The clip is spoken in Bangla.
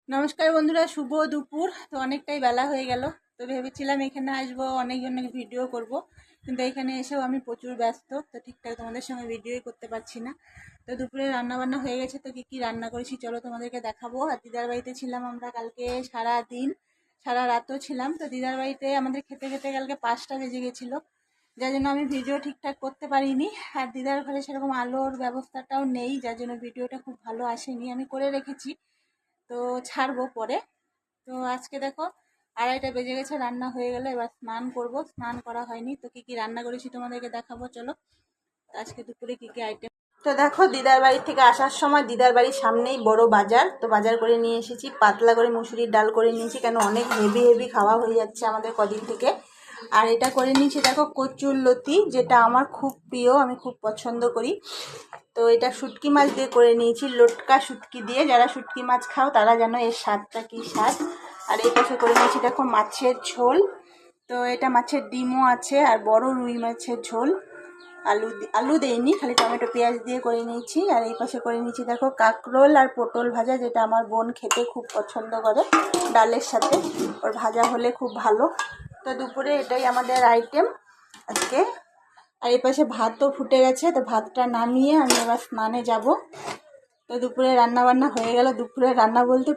নমস্কার বন্ধুরা, শুভ দুপুর। তো অনেকটাই বেলা হয়ে গেল। তো ভেবেছিলাম এখানে আসবো, অনেক ভিডিও করব, কিন্তু এখানে এসেও আমি প্রচুর ব্যস্ত, তো ঠিকঠাক তোমাদের সঙ্গে ভিডিওই করতে পারছি না। তো দুপুরে রান্না বান্না হয়ে গেছে, তো কী রান্না করেছি চলো তোমাদেরকে দেখাবো। আর দিদার বাড়িতে ছিলাম আমরা কালকে সারা দিন, সারা রাতও ছিলাম। তো দিদার বাড়িতে আমাদের খেতে খেতে কালকে 5টা বেজে গেছিলো, যার জন্য আমি ভিডিও ঠিকঠাক করতে পারিনি। আর দিদার ঘরে সেরকম আলোর ব্যবস্থাটাও নেই, যার জন্য ভিডিওটা খুব ভালো আসেনি। আমি করে রেখেছি, তো ছাড়বো পরে। তো আজকে দেখো 2:30 বেজে গেছে, রান্না হয়ে গেলে এবার স্নান করব। স্নান করা হয়নি, তো কি রান্না করেছি তোমাদেরকে দেখাবো চলো। আজকে দুপুরে কি আইটেম। তো দেখো, দিদার বাড়ি থেকে আসার সময় দিদার বাড়ির সামনেই বড় বাজার, তো বাজার করে নিয়ে এসেছি। পাতলা করে মুসুরির ডাল করে নিয়েছি, কেন অনেক হেভি খাওয়া হয়ে যাচ্ছে আমাদের কদিন থেকে। আর এটা করে নিয়েছি দেখো কচুরলতি, যেটা আমার খুব প্রিয়, আমি খুব পছন্দ করি। তো এটা শুটকি মাছ দিয়ে করে নিয়েছি, লটকা শুটকি দিয়ে। যারা শুটকি মাছ খাও তারা জানো এর স্বাদটা কী স্বাদ। আর এই পাশে করে নিয়েছি দেখো মাছের ঝোল। তো এটা মাছের ডিমও আছে, আর বড় রুই মাছের ঝোল। আলু দেইনি, খালি টমেটো পেঁয়াজ দিয়ে করে নিয়েছি। আর এই পাশে করে নিয়েছি দেখো কাঁকরোল আর পটল ভাজা, যেটা আমার বোন খেতে খুব পছন্দ করে ডালের সাথে, ওর ভাজা হলে খুব ভালো। তো দুপুরে এটাই আমাদের আইটেম আজকে। আর এই পাশে ভাতও ফুটে গেছে, তো ভাতটা নামিয়ে আমি এবার স্নানে যাব। তো দুপুরে রান্না বান্না হয়ে গেল। দুপুরে রান্না বলতে